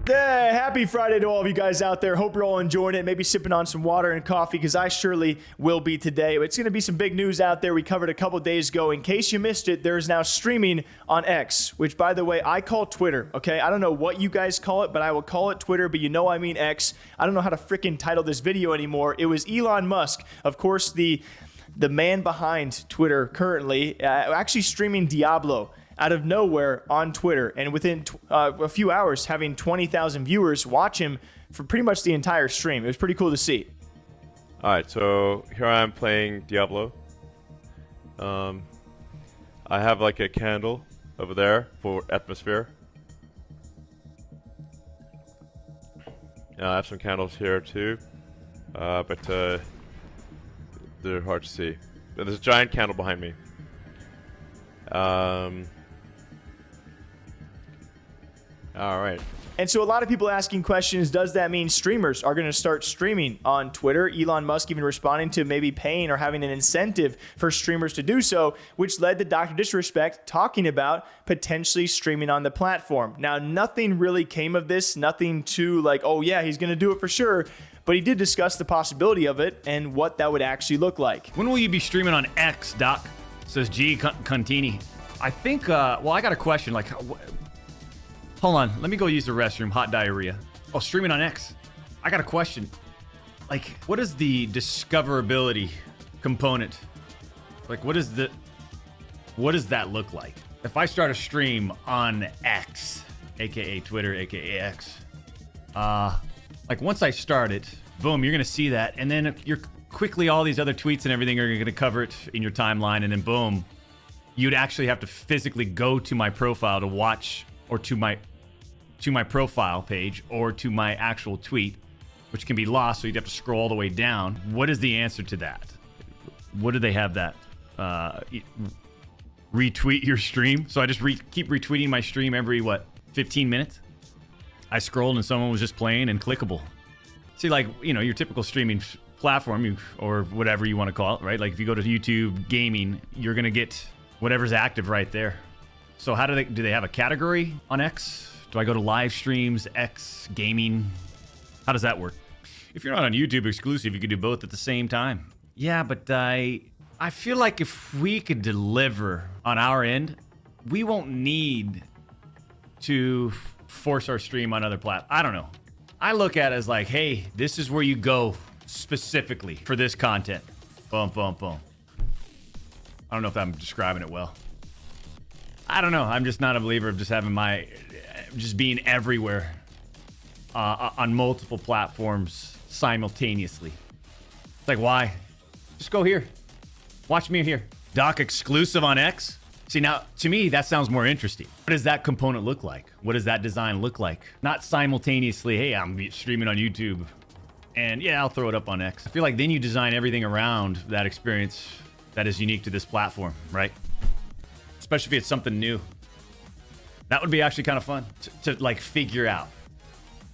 Yeah, happy Friday to all of you guys out there. Hope you're all enjoying it. Maybe sipping on some water and coffee, because I surely will be today. It's going to be some big news out there we covered a couple days ago. In case you missed it, there is now streaming on X, which, by the way, I call Twitter, okay? I don't know what you guys call it, but I will call it Twitter, but you know I mean X. I don't know how to freaking title this video anymore. It was Elon Musk, of course, the man behind Twitter currently, actually streaming Diablo out of nowhere on Twitter, and within a few hours having 20,000 viewers watch him for pretty much the entire stream. It was pretty cool to see. Alright, so here I am playing Diablo. I have like a candle over there for atmosphere. I have some candles here too, but they're hard to see. There's a giant candle behind me. Alright. And so a lot of people asking questions, does that mean streamers are going to start streaming on Twitter? Elon Musk even responding to maybe paying or having an incentive for streamers to do so, which led to Dr. Disrespect talking about potentially streaming on the platform. Now, nothing really came of this, nothing too like, oh yeah, he's going to do it for sure. But he did discuss the possibility of it and what that would actually look like. When will you be streaming on X, Doc? Says G. Contini. I think, well, I got a question. Like, hold on. Let me go use the restroom. Hot diarrhea. Oh, streaming on X. I got a question. Like, what is the discoverability component? Like, what does that look like? If I start a stream on X, aka Twitter, aka X, like once I start it, boom, you're gonna see that, and then you're quickly all these other tweets and everything are gonna cover it in your timeline, and then boom, you'd actually have to physically go to my profile to watch, or to my profile page, or to my actual tweet, which can be lost, so you'd have to scroll all the way down. What is the answer to that? What do they have that? Retweet your stream? So I just keep retweeting my stream every, 15 minutes? I scrolled and someone was just playing and clickable. See, like, your typical streaming platform, or whatever you want to call it, right? Like if you go to YouTube gaming, you're going to get whatever's active right there. So how do they have a category on X? Do I go to live streams, X, gaming? How does that work? If you're not on YouTube exclusive, you could do both at the same time. Yeah, but I feel like if we could deliver on our end, we won't need to force our stream on other platforms. I don't know. I look at it as like, hey, this is where you go specifically for this content. Boom, boom, boom. I don't know if I'm describing it well. I don't know. I'm just not a believer of just having just being everywhere on multiple platforms simultaneously. It's like, why? Just go here. Watch me here. Doc exclusive on X? See, now, to me, that sounds more interesting. What does that component look like? What does that design look like? Not simultaneously, hey, I'm streaming on YouTube, and yeah, I'll throw it up on X. I feel like then you design everything around that experience that is unique to this platform, right? Especially if it's something new. That would be actually kind of fun to like figure out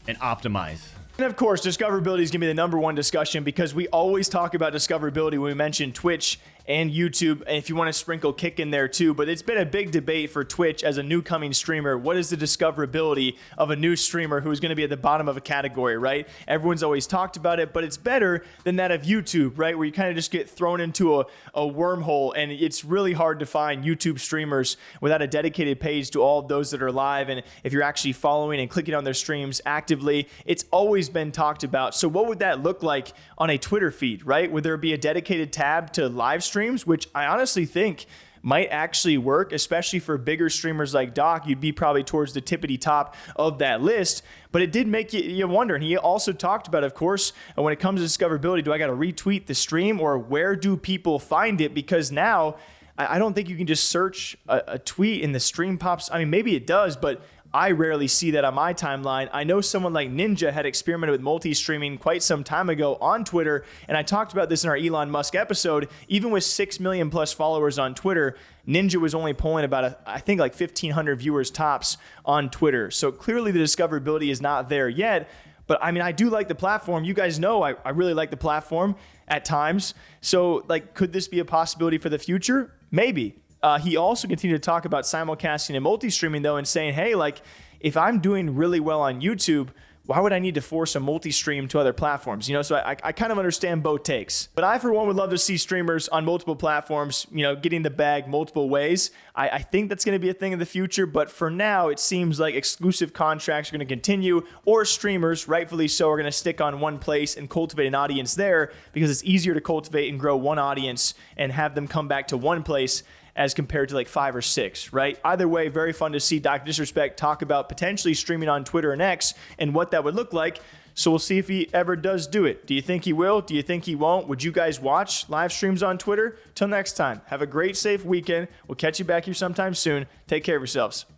and optimize. And of course, discoverability is going to be the #1 discussion, because we always talk about discoverability when we mention Twitch and YouTube, and if you want to sprinkle Kick in there too. But it's been a big debate for Twitch as a new coming streamer. What is the discoverability of a new streamer who is going to be at the bottom of a category, right? Everyone's always talked about it, but it's better than that of YouTube, right? Where you kind of just get thrown into a wormhole, and it's really hard to find YouTube streamers without a dedicated page to all of those that are live. And if you're actually following and clicking on their streams actively, it's always been talked about. So what would that look like on a Twitter feed, right? Would there be a dedicated tab to live streams, which I honestly think might actually work, especially for bigger streamers like Doc? You'd be probably towards the tippity top of that list, but it did make you wonder. And he also talked about, of course, when it comes to discoverability, do I got to retweet the stream, or where do people find it? Because now I don't think you can just search a tweet and the stream pops. I mean, maybe it does, but I rarely see that on my timeline. I know someone like Ninja had experimented with multi-streaming quite some time ago on Twitter, and I talked about this in our Elon Musk episode. Even with 6 million plus followers on Twitter, Ninja was only pulling about, I think, like 1,500 viewers tops on Twitter. So clearly the discoverability is not there yet. But I mean, I do like the platform. You guys know I really like the platform at times. So like, could this be a possibility for the future? Maybe. He also continued to talk about simulcasting and multi-streaming though, and saying, hey, like, if I'm doing really well on YouTube, why would I need to force a multi-stream to other platforms? So I kind of understand both takes. But I, for one, would love to see streamers on multiple platforms, getting the bag multiple ways. I think that's going to be a thing in the future, but for now, it seems like exclusive contracts are going to continue, or streamers, rightfully so, are going to stick on one place and cultivate an audience there because it's easier to cultivate and grow one audience and have them come back to one place as compared to like 5 or 6, right? Either way, very fun to see Dr. Disrespect talk about potentially streaming on Twitter and X and what that would look like. So we'll see if he ever does do it. Do you think he will? Do you think he won't? Would you guys watch live streams on Twitter? Till next time, have a great, safe weekend. We'll catch you back here sometime soon. Take care of yourselves.